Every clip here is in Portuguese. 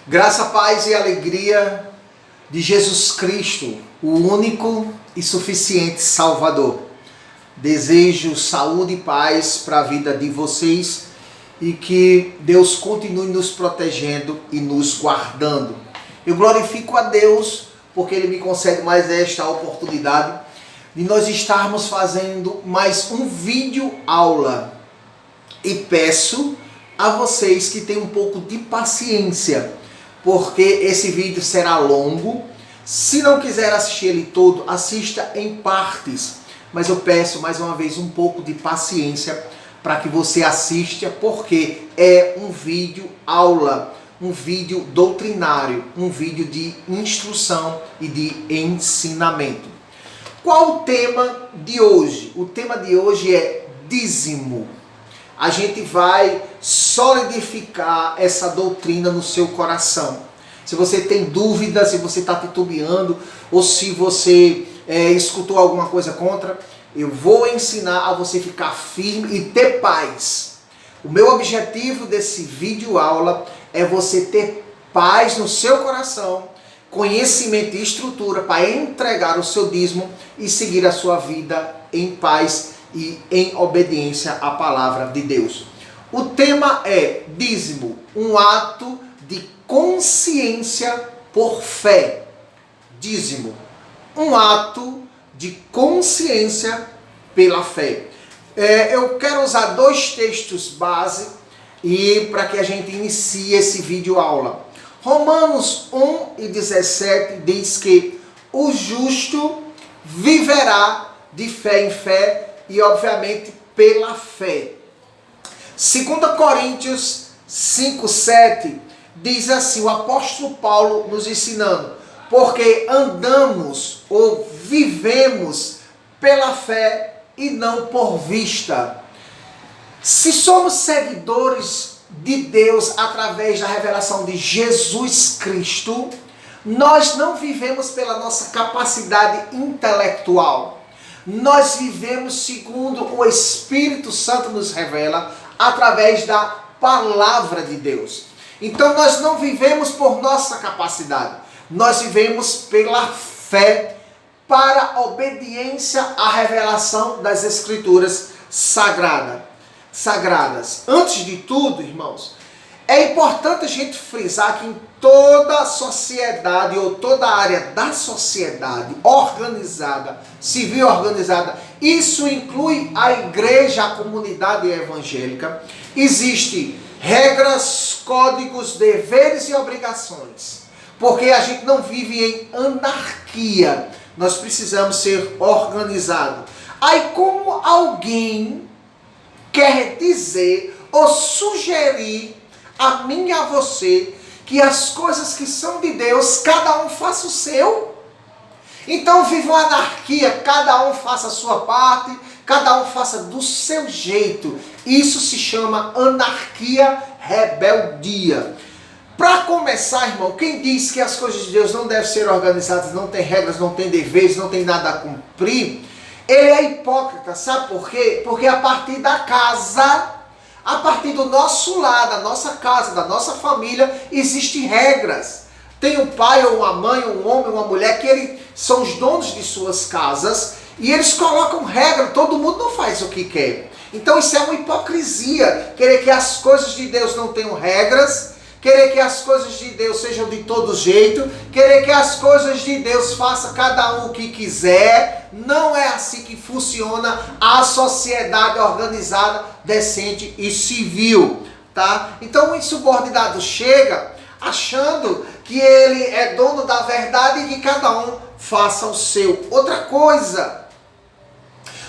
Graça, paz e alegria de Jesus Cristo, o único e suficiente Salvador. Desejo saúde e paz para a vida de vocês e que Deus continue nos protegendo e nos guardando. Eu glorifico a Deus porque Ele me concede mais esta oportunidade de nós estarmos fazendo mais um vídeo aula. E peço a vocês que tenham um pouco de paciência, porque esse vídeo será longo. Se não quiser assistir ele todo, assista em partes. Mas eu peço mais uma vez um pouco de paciência para que você assista, porque é um vídeo aula, um vídeo doutrinário, um vídeo de instrução e de ensinamento. Qual o tema de hoje? O tema de hoje é dízimo. A gente vai solidificar essa doutrina no seu coração. Se você tem dúvida, se você está titubeando, ou se você escutou alguma coisa contra, eu vou ensinar a você ficar firme e ter paz. O meu objetivo desse vídeo aula é você ter paz no seu coração, conhecimento e estrutura para entregar o seu dízimo e seguir a sua vida em paz e em obediência à palavra de Deus. O tema é dízimo, um ato de consciência por fé. Dízimo, um ato de consciência pela fé. Eu quero usar dois textos base e para que a gente inicie esse vídeo aula. Romanos 1:17 diz que o justo viverá de fé em fé e obviamente pela fé. 2 Coríntios 5:7 diz assim, o apóstolo Paulo nos ensinando, porque andamos ou vivemos pela fé e não por vista. Se somos seguidores de Deus através da revelação de Jesus Cristo, nós não vivemos pela nossa capacidade intelectual. Nós vivemos segundo o Espírito Santo nos revela através da palavra de Deus. Então nós não vivemos por nossa capacidade. Nós vivemos pela fé para a obediência à revelação das Escrituras sagradas. Antes de tudo, irmãos, é importante a gente frisar que em toda a sociedade ou toda a área da sociedade organizada, civil organizada, isso inclui a igreja, a comunidade evangélica, existem regras, códigos, deveres e obrigações, porque a gente não vive em anarquia, nós precisamos ser organizados. Aí como alguém quer dizer ou sugerir a mim e a você que as coisas que são de Deus, cada um faça o seu? Então viva uma anarquia, cada um faça a sua parte, cada um faça do seu jeito. Isso se chama anarquia, rebeldia. Para começar, irmão, quem diz que as coisas de Deus não devem ser organizadas, não tem regras, não tem deveres, não tem nada a cumprir, ele é hipócrita, sabe por quê? Porque a partir da casa, a partir do nosso lar, da nossa casa, da nossa família, existem regras. Tem um pai ou uma mãe, um homem, uma mulher, que eles são os donos de suas casas e eles colocam regra, todo mundo não faz o que quer. Então isso é uma hipocrisia, querer que as coisas de Deus não tenham regras, querer que as coisas de Deus sejam de todo jeito, querer que as coisas de Deus faça cada um o que quiser. Não é assim que funciona a sociedade organizada, decente e civil, tá? Então o insubordinado chega achando que ele é dono da verdade e que cada um faça o seu. Outra coisa,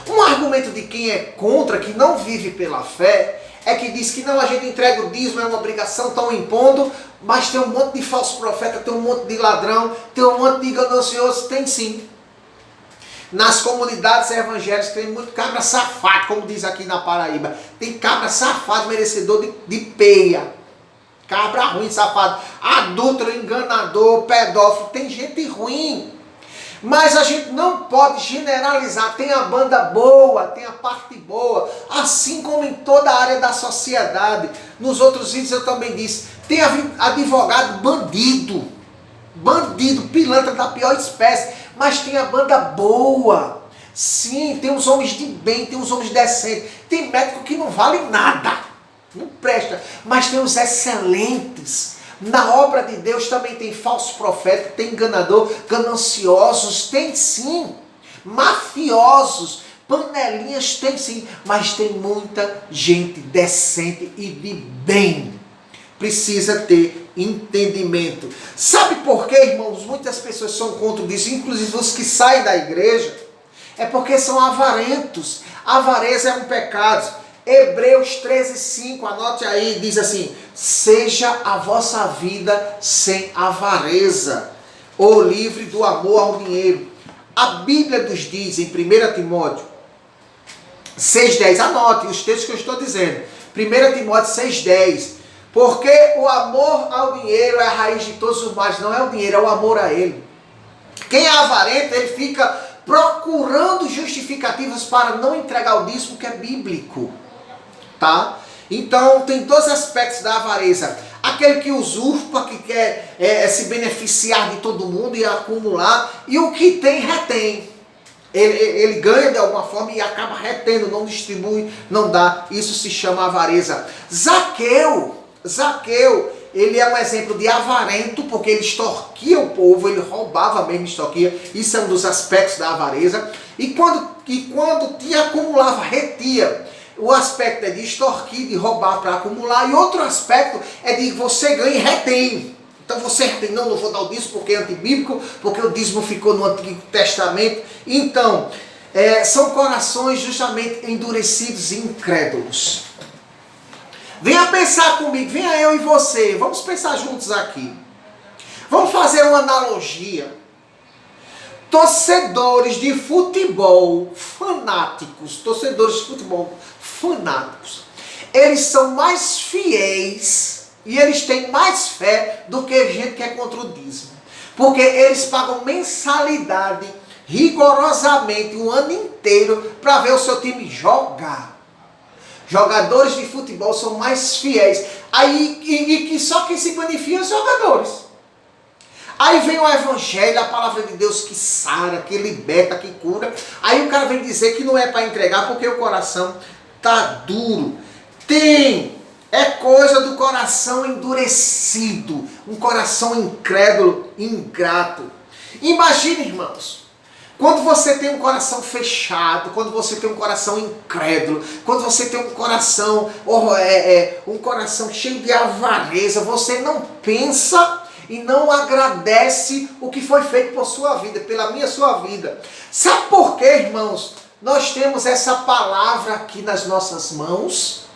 um argumento de quem é contra, que não vive pela fé, é que diz que não, a gente entrega o dízimo, é uma obrigação, estão impondo, mas tem um monte de falso profeta, tem um monte de ladrão, tem um monte de ganancioso. Tem sim. Nas comunidades evangélicas tem muito cabra safado, como diz aqui na Paraíba. Tem cabra safado, merecedor de peia. Cabra ruim, safado, adúltero, enganador, pedófilo. Tem gente ruim. Mas a gente não pode generalizar. Tem a banda boa, tem a parte boa, assim como em toda a área da sociedade. Nos outros vídeos eu também disse, Tem advogado bandido, pilantra da pior espécie, mas tem a banda boa. Sim, tem uns homens de bem, tem uns homens decentes, tem médico que não vale nada, não presta, mas tem os excelentes. Na obra de Deus também tem falso profeta, tem enganador, gananciosos, tem sim, mafiosos, panelinhas tem sim, mas tem muita gente decente e de bem. Precisa ter entendimento. Sabe por quê, irmãos? Muitas pessoas são contra isso, inclusive os que saem da igreja, é porque são avarentos. Avareza é um pecado. Hebreus 13:5, anote aí, diz assim: seja a vossa vida sem avareza, ou livre do amor ao dinheiro. A Bíblia nos diz em 1 Timóteo 6,10, anote os textos que eu estou dizendo. 1 Timóteo 6,10. Porque o amor ao dinheiro é a raiz de todos os males. Não é o dinheiro, é o amor a ele. Quem é avarento, ele fica procurando justificativas para não entregar o dízimo, que é bíblico. Tá? Então, tem dois aspectos da avareza. Aquele que usurpa, que quer se beneficiar de todo mundo e acumular. E o que tem, retém. Ele ganha de alguma forma e acaba retendo, não distribui, não dá. Isso se chama avareza. Zaqueu, ele é um exemplo de avarento, porque ele extorquia o povo, ele roubava mesmo, extorquia. Isso é um dos aspectos da avareza. E quando te acumulava, retia. O aspecto é de extorquir, de roubar para acumular. E outro aspecto é de você ganha e retém. Então você retém, não vou dar o dízimo porque é antibíblico, porque o dízimo ficou no Antigo Testamento. Então, são corações justamente endurecidos e incrédulos. Venha pensar comigo, venha eu e você, vamos pensar juntos aqui. Vamos fazer uma analogia. Torcedores de futebol fanáticos, eles são mais fiéis e eles têm mais fé do que gente que é contra o dízimo. Porque eles pagam mensalidade rigorosamente o ano inteiro para ver o seu time jogar. Jogadores de futebol são mais fiéis. Aí, que só quem se beneficia os jogadores. Aí vem o evangelho, a palavra de Deus que sara, que liberta, que cura. Aí o cara vem dizer que não é para entregar porque o coração tá duro. É coisa do coração endurecido, um coração incrédulo, ingrato. Imagine, irmãos, quando você tem um coração fechado, quando você tem um coração incrédulo, quando você tem um coração cheio de avareza, você não pensa e não agradece o que foi feito por sua vida, pela minha sua vida. Sabe por quê, irmãos? Nós temos essa palavra aqui nas nossas mãos.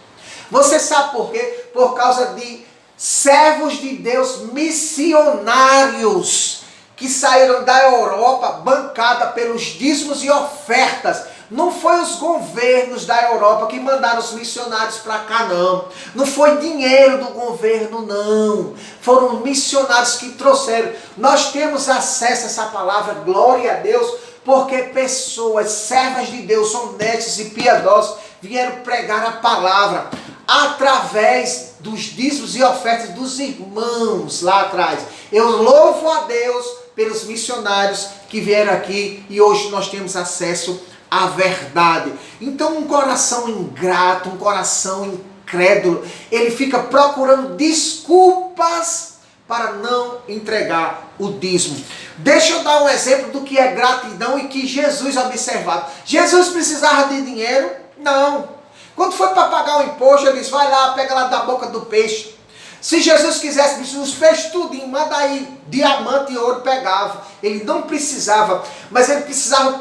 Você sabe por quê? Por causa de servos de Deus missionários que saíram da Europa bancada pelos dízimos e ofertas. Não foi os governos da Europa que mandaram os missionários para cá, não. Não foi dinheiro do governo, não. Foram os missionários que trouxeram. Nós temos acesso a essa palavra, glória a Deus, porque pessoas, servas de Deus, honestas e piedosas, vieram pregar a palavra através dos dízimos e ofertas dos irmãos lá atrás. Eu louvo a Deus pelos missionários que vieram aqui e hoje nós temos acesso à verdade. Então um coração ingrato, um coração incrédulo, ele fica procurando desculpas para não entregar o dízimo. Deixa eu dar um exemplo do que é gratidão e que Jesus observava. Jesus precisava de dinheiro? Não. Quando foi para pagar o imposto, ele disse, vai lá, pega lá da boca do peixe. Se Jesus quisesse, os peixes tudinho, manda aí, diamante e ouro, pegava. Ele não precisava, mas ele precisava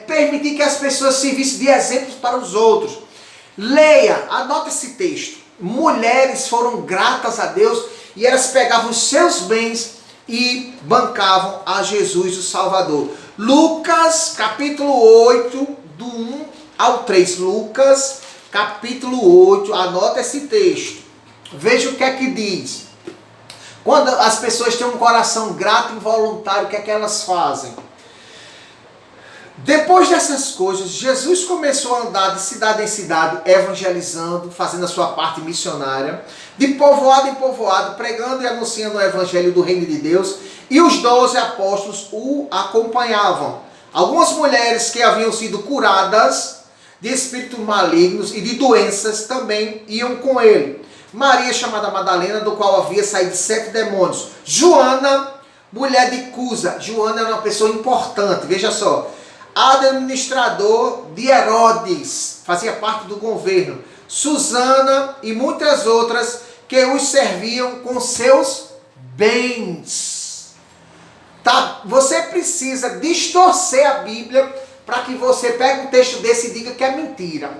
permitir que as pessoas servissem de exemplos para os outros. Leia, anota esse texto. Mulheres foram gratas a Deus e elas pegavam os seus bens e bancavam a Jesus, o Salvador. Lucas, capítulo 8, do 1 ao 3. Lucas, capítulo 8, anota esse texto. Veja o que é que diz. Quando as pessoas têm um coração grato e involuntário, o que é que elas fazem? Depois dessas coisas, Jesus começou a andar de cidade em cidade, evangelizando, fazendo a sua parte missionária. de povoado em povoado, pregando e anunciando o evangelho do reino de Deus, e os 12 apóstolos o acompanhavam. Algumas mulheres que haviam sido curadas de espíritos malignos e de doenças também iam com ele. Maria, chamada Madalena, do qual havia saído 7 demônios. Joana, mulher de Cusa. Joana era uma pessoa importante, veja só. Administrador de Herodes, fazia parte do governo. Susana e muitas outras que os serviam com seus bens. Tá? Você precisa distorcer a Bíblia para que você pegue um texto desse e diga que é mentira.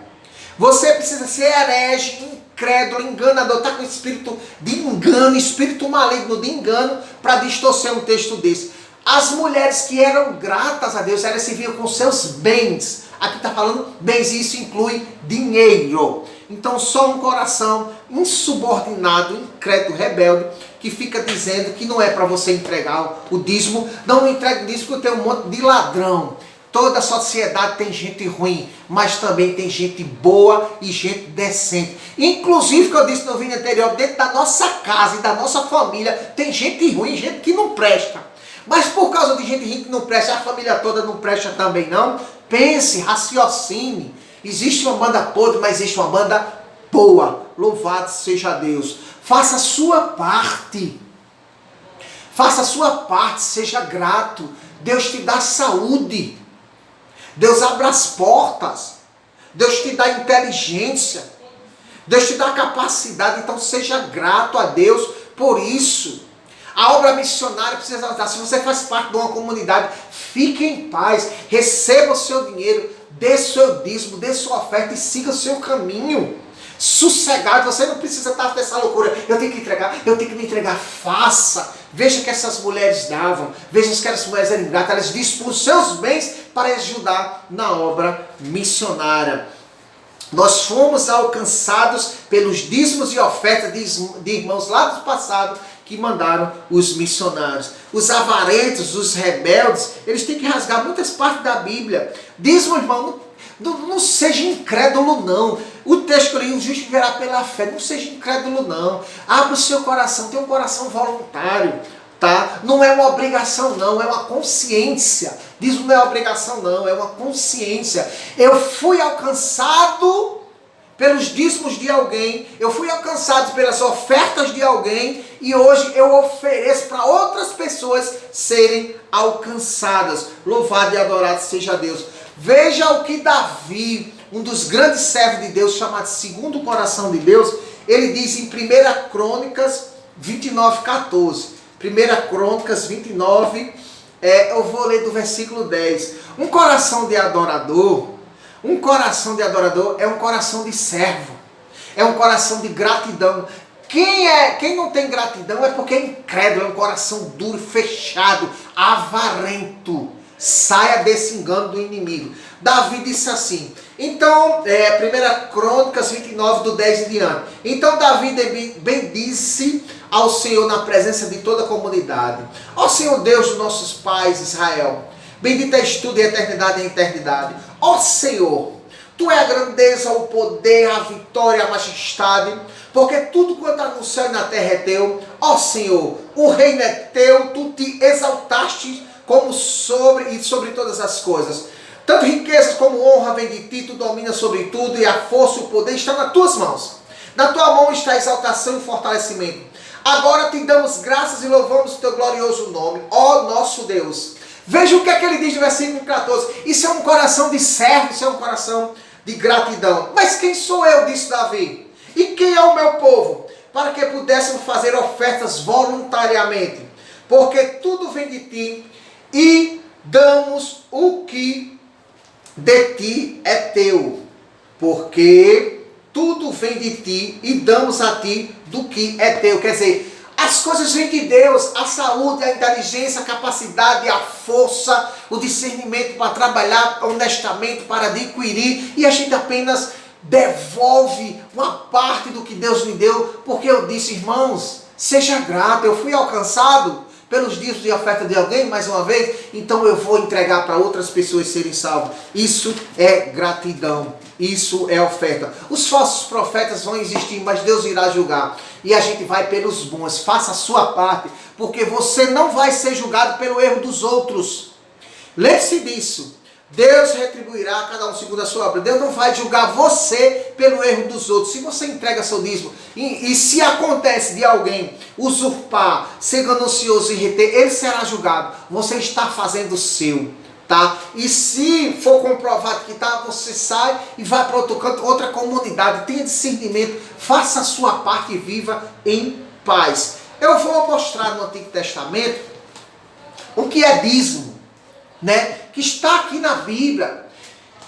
Você precisa ser herege, incrédulo, enganador, está com espírito de engano, espírito maligno de engano, para distorcer um texto desse. As mulheres que eram gratas a Deus, elas se viam com seus bens. Aqui está falando bens, e isso inclui dinheiro. Então só um coração insubordinado, incrédulo, rebelde, que fica dizendo que não é para você entregar o dízimo. Não entregue o dízimo porque tem um monte de ladrão. Toda sociedade tem gente ruim, mas também tem gente boa e gente decente. Inclusive, que eu disse no vídeo anterior, dentro da nossa casa e da nossa família, tem gente ruim, gente que não presta. Mas por causa de gente ruim que não presta, a família toda não presta também não. Pense, raciocine. Existe uma banda podre, mas existe uma banda boa. Louvado seja Deus. Faça a sua parte. Faça a sua parte, seja grato. Deus te dá saúde. Deus abre as portas. Deus te dá inteligência. Deus te dá capacidade. Então seja grato a Deus por isso. A obra missionária precisa dar. Se você faz parte de uma comunidade, fique em paz. Receba o seu dinheiro. Dê seu dízimo, dê sua oferta e siga o seu caminho. Sossegado, você não precisa estar nessa loucura. Eu tenho que entregar, eu tenho que me entregar. Faça. Veja que essas mulheres davam. Veja que essas mulheres eram gratas. Elas dispunham os seus bens para ajudar na obra missionária. Nós fomos alcançados pelos dízimos e ofertas de irmãos lá do passado que mandaram os missionários. Os avarentos, os rebeldes, eles têm que rasgar muitas partes da Bíblia. Dízimo, irmão, não seja incrédulo não. O texto que eu li, o justo viverá pela fé. Não seja incrédulo não. Abra o seu coração, tenha um coração voluntário. Tá? Não é uma obrigação não, é uma consciência. Dízimo não é obrigação não, é uma consciência. Eu fui alcançado pelos dízimos de alguém, eu fui alcançado pelas ofertas de alguém e hoje eu ofereço para outras pessoas serem alcançadas. Louvado e adorado seja Deus. Veja o que Davi, um dos grandes servos de Deus, chamado segundo o coração de Deus, ele diz em 1 Crônicas 29:14. 1 Crônicas 29, eu vou ler do versículo 10. Um coração de adorador é um coração de servo. É um coração de gratidão. Quem não tem gratidão é porque é incrédulo, é um coração duro, fechado, avarento. Saia desse engano do inimigo. Davi disse assim, então, 1 Crônicas 29, do 10 em diante. Então Davi bendisse ao Senhor na presença de toda a comunidade. Ó Senhor Deus dos nossos pais, Israel, bendito és tu de eternidade em eternidade. Ó Senhor, tu é a grandeza, o poder, a vitória, a majestade, porque tudo quanto há no céu e na terra é teu. Ó Senhor, o reino é teu, tu te exaltaste como sobre todas as coisas. Tanto riquezas como honra vem de ti, tu dominas sobre tudo, e a força e o poder estão nas tuas mãos. Na tua mão está a exaltação e o fortalecimento. Agora te damos graças e louvamos o teu glorioso nome, ó nosso Deus. Veja o que é que ele diz no versículo 14. Isso é um coração de servo, isso é um coração de gratidão. Mas quem sou eu, disse Davi? E quem é o meu povo? Para que pudéssemos fazer ofertas voluntariamente. Porque tudo vem de ti e damos o que de ti é teu. Porque tudo vem de ti e damos a ti do que é teu. Quer dizer, as coisas vêm de Deus, a saúde, a inteligência, a capacidade, a força, o discernimento para trabalhar honestamente, para adquirir, e a gente apenas devolve uma parte do que Deus me deu, porque eu disse, irmãos, seja grato, eu fui alcançado pelos dízimos de oferta de alguém, mais uma vez, então eu vou entregar para outras pessoas serem salvas. Isso é gratidão. Isso é oferta. Os falsos profetas vão existir, mas Deus irá julgar. E a gente vai pelos bons. Faça a sua parte, porque você não vai ser julgado pelo erro dos outros. Lembre-se disso. Deus retribuirá a cada um segundo a sua obra. Deus não vai julgar você pelo erro dos outros. Se você entrega seu dízimo e se acontece de alguém usurpar, ser ganancioso e reter, ele será julgado. Você está fazendo o seu, tá? E se for comprovado que tá, você sai e vai para outro canto, outra comunidade. Tenha discernimento, faça a sua parte e viva em paz. Eu vou mostrar no Antigo Testamento o que é dízimo, né? Que está aqui na Bíblia.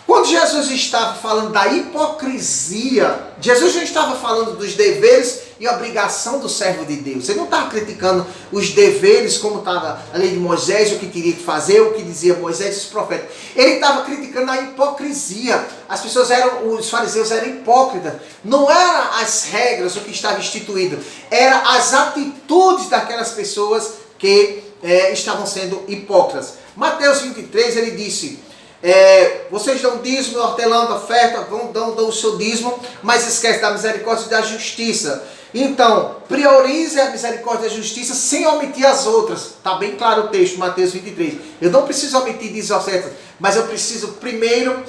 Quando Jesus estava falando da hipocrisia, Jesus não estava falando dos deveres e obrigação do servo de Deus. Ele não estava criticando os deveres, como estava a lei de Moisés, o que teria que fazer, o que dizia Moisés e os profetas. Ele estava criticando a hipocrisia. As pessoas os fariseus eram hipócritas. Não eram as regras, o que estava instituído. Eram as atitudes daquelas pessoas que estavam sendo hipócritas. Mateus 23, ele disse, vocês dão dízimo, hortelã, da oferta, dão o seu dízimo, mas esquece da misericórdia e da justiça. Então, priorize a misericórdia e a justiça sem omitir as outras. Está bem claro o texto, Mateus 23. Eu não preciso omitir dízimo e oferta, mas eu preciso primeiro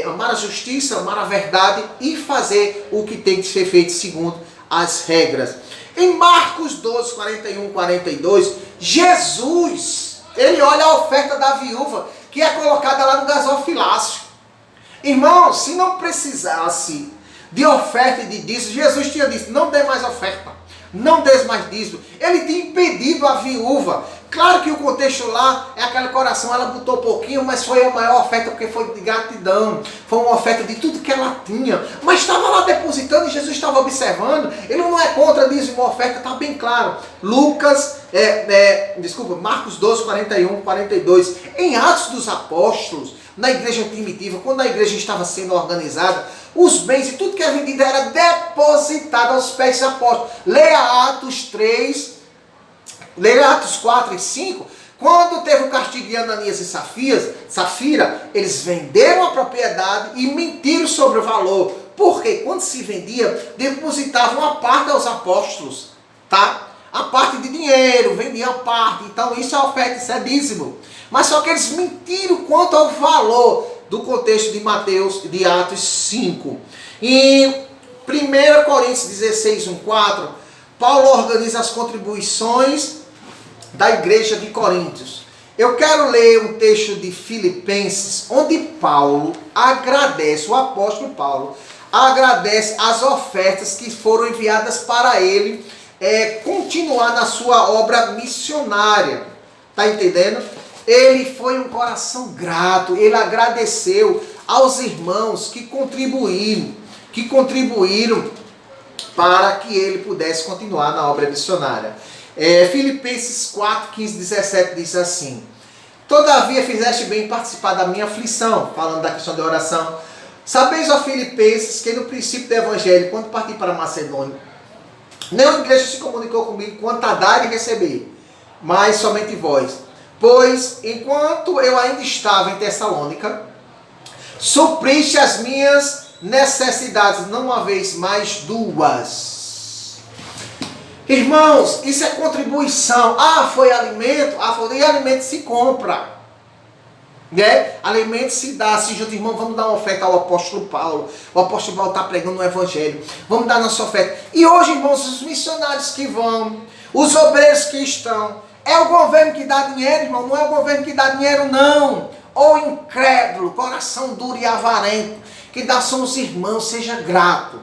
amar a justiça, amar a verdade e fazer o que tem que ser feito segundo as regras. Em Marcos 12, 41, 42, Jesus, ele olha a oferta da viúva, que é colocada lá no gasofilácio. Irmão, se não precisasse de oferta e de dízimo, Jesus tinha dito, não dê mais oferta, não dê mais dízimo. Ele tinha impedido a viúva. Claro que o contexto lá é aquele coração, ela botou pouquinho, mas foi a maior oferta porque foi de gratidão. Foi uma oferta de tudo que ela tinha. Mas estava lá depositando e Jesus estava observando. Ele não é contra dízimo, oferta, está bem claro. Marcos 12, 41, 42. Em Atos dos Apóstolos, na igreja primitiva, quando a igreja estava sendo organizada, os bens e tudo que era vendido era depositado aos pés dos apóstolos. Leia Atos 3, leia Atos 4 e 5, quando teve o castigo de Ananias e Safira, eles venderam a propriedade e mentiram sobre o valor. Porque quando se vendia, depositavam uma parte aos apóstolos, tá? A parte de dinheiro, vendiam a parte. Então isso é oferta, isso é dízimo. Mas só que eles mentiram quanto ao valor do contexto de Atos 5. Em 1 Coríntios 16, 1, 4, Paulo organiza as contribuições da igreja de Coríntios. Eu quero ler um texto de Filipenses, onde Paulo agradece, o apóstolo Paulo, agradece as ofertas que foram enviadas para ele continuar na sua obra missionária. Tá entendendo? Ele foi um coração grato, ele agradeceu aos irmãos que contribuíram para que ele pudesse continuar na obra missionária. Filipenses 4, 15, 17 diz assim: todavia fizeste bem em participar da minha aflição, falando da questão da oração. Sabeis, ó Filipenses, que no princípio do evangelho, quando parti para Macedônia, nenhuma igreja se comunicou comigo quanto a dar e receber, mas somente vós. Pois, enquanto eu ainda estava em Tessalônica, supriste as minhas necessidades, não uma vez, mas duas. Irmãos, isso é contribuição. Foi alimento? E alimento se compra. Né? Alimento se dá. Se junto, irmão, vamos dar uma oferta ao apóstolo Paulo. O apóstolo Paulo está pregando no evangelho. Vamos dar nossa oferta. E hoje, irmãos, os missionários que vão, os obreiros que estão, é o governo que dá dinheiro, irmão? Não é o governo que dá dinheiro, não. Ou incrédulo, coração duro e avarento, que dá são os irmãos. Seja grato.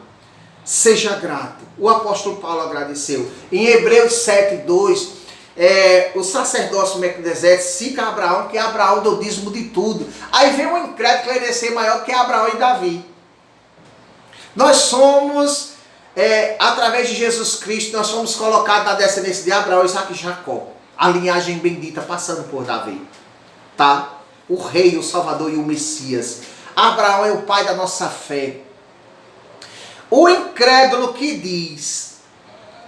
Seja grato. O apóstolo Paulo agradeceu. Em Hebreus 7, 2, o sacerdócio Melquisedeque cita Abraão, que Abraão deu dízimo de tudo. Aí vem um incrédulo querer ser maior que Abraão e Davi. Nós somos, através de Jesus Cristo, nós somos colocados na descendência de Abraão, Isaac e Jacó. A linhagem bendita passando por Davi. Tá? O rei, o salvador e o Messias. Abraão é o pai da nossa fé. O incrédulo que diz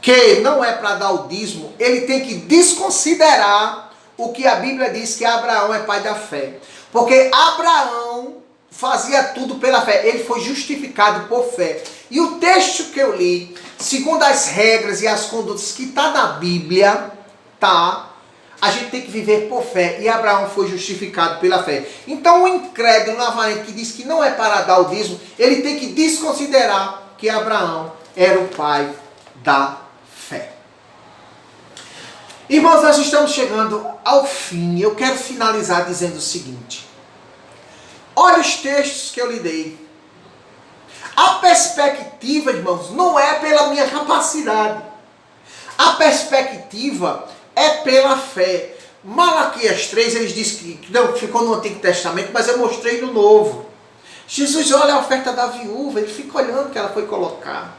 que não é para dar o dízimo, ele tem que desconsiderar o que a Bíblia diz que Abraão é pai da fé. Porque Abraão fazia tudo pela fé. Ele foi justificado por fé. E o texto que eu li, segundo as regras e as condutas que está na Bíblia, tá? A gente tem que viver por fé. E Abraão foi justificado pela fé. Então o incrédulo, novamente, que diz que não é para dar o dízimo, ele tem que desconsiderar que Abraão era o pai da fé. Irmãos, nós estamos chegando ao fim. Eu quero finalizar dizendo o seguinte. Olha os textos que eu lhe dei. A perspectiva, irmãos, não é pela minha capacidade. A perspectiva é pela fé. Malaquias 3, eles dizem que não, ficou no Antigo Testamento, mas eu mostrei no Novo. Jesus olha a oferta da viúva, ele fica olhando que ela foi colocar.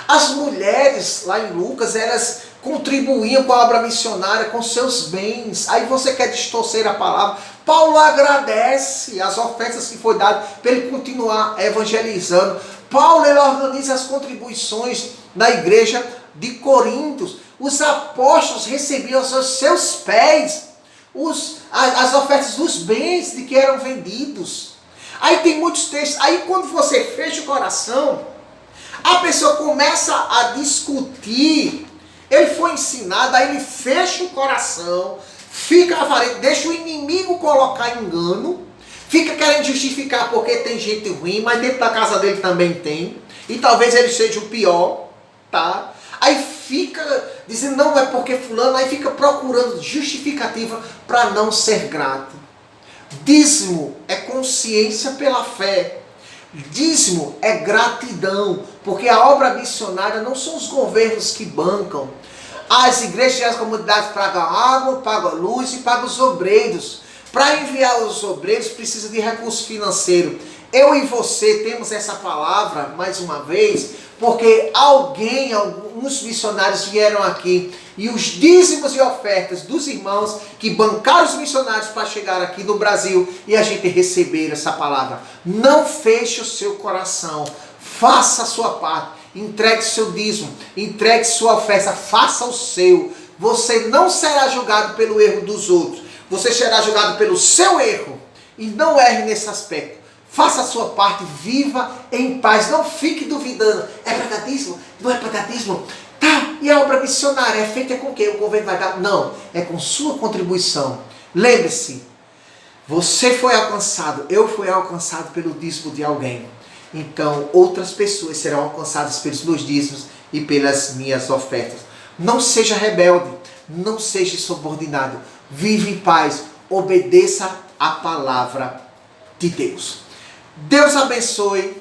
As mulheres, lá em Lucas, elas contribuíam com a obra missionária, com seus bens. Aí você quer distorcer a palavra. Paulo agradece as ofertas que foi dado para ele continuar evangelizando. Paulo, ele organiza as contribuições na igreja de Corinto. Os apóstolos recebiam aos seus pés as ofertas dos bens de que eram vendidos. Aí tem muitos textos. Aí quando você fecha o coração, a pessoa começa a discutir. Ele foi ensinado, aí ele fecha o coração, fica avarento, deixa o inimigo colocar engano, fica querendo justificar porque tem gente ruim, mas dentro da casa dele também tem, e talvez ele seja o pior, tá? Aí fica dizendo, não, é porque fulano, aí fica procurando justificativa para não ser grato. Dízimo é consciência pela fé. Dízimo é gratidão, porque a obra missionária não são os governos que bancam. As igrejas e as comunidades pagam água, pagam luz e pagam os obreiros. Para enviar os obreiros precisa de recurso financeiro. Eu e você temos essa palavra, mais uma vez, porque alguns missionários vieram aqui e os dízimos e ofertas dos irmãos que bancaram os missionários para chegar aqui no Brasil e a gente receber essa palavra. Não feche o seu coração, faça a sua parte, entregue seu dízimo, entregue sua oferta, faça o seu. Você não será julgado pelo erro dos outros, você será julgado pelo seu erro e não erre nesse aspecto. Faça a sua parte, viva em paz, não fique duvidando. É para dar dízimo? Não é para dar dízimo? Tá, e a obra missionária é feita com quem? O governo vai dar? Não, é com sua contribuição. Lembre-se, você foi alcançado, eu fui alcançado pelo dízimo de alguém. Então, outras pessoas serão alcançadas pelos meus dízimos e pelas minhas ofertas. Não seja rebelde, não seja subordinado. Vive em paz, obedeça a palavra de Deus. Deus abençoe.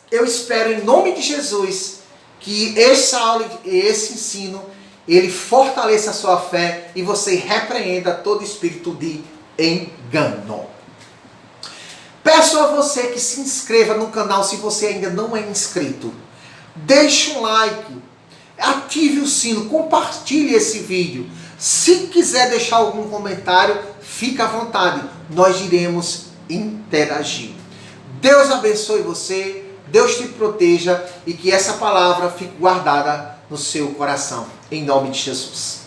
Eu espero em nome de Jesus que essa aula, esse ensino, ele fortaleça a sua fé e você repreenda todo espírito de engano. Peço a você que se inscreva no canal se você ainda não é inscrito. Deixe um like, ative o sino, compartilhe esse vídeo. Se quiser deixar algum comentário, fica à vontade. Nós iremos interagir. Deus abençoe você, Deus te proteja e que essa palavra fique guardada no seu coração. Em nome de Jesus.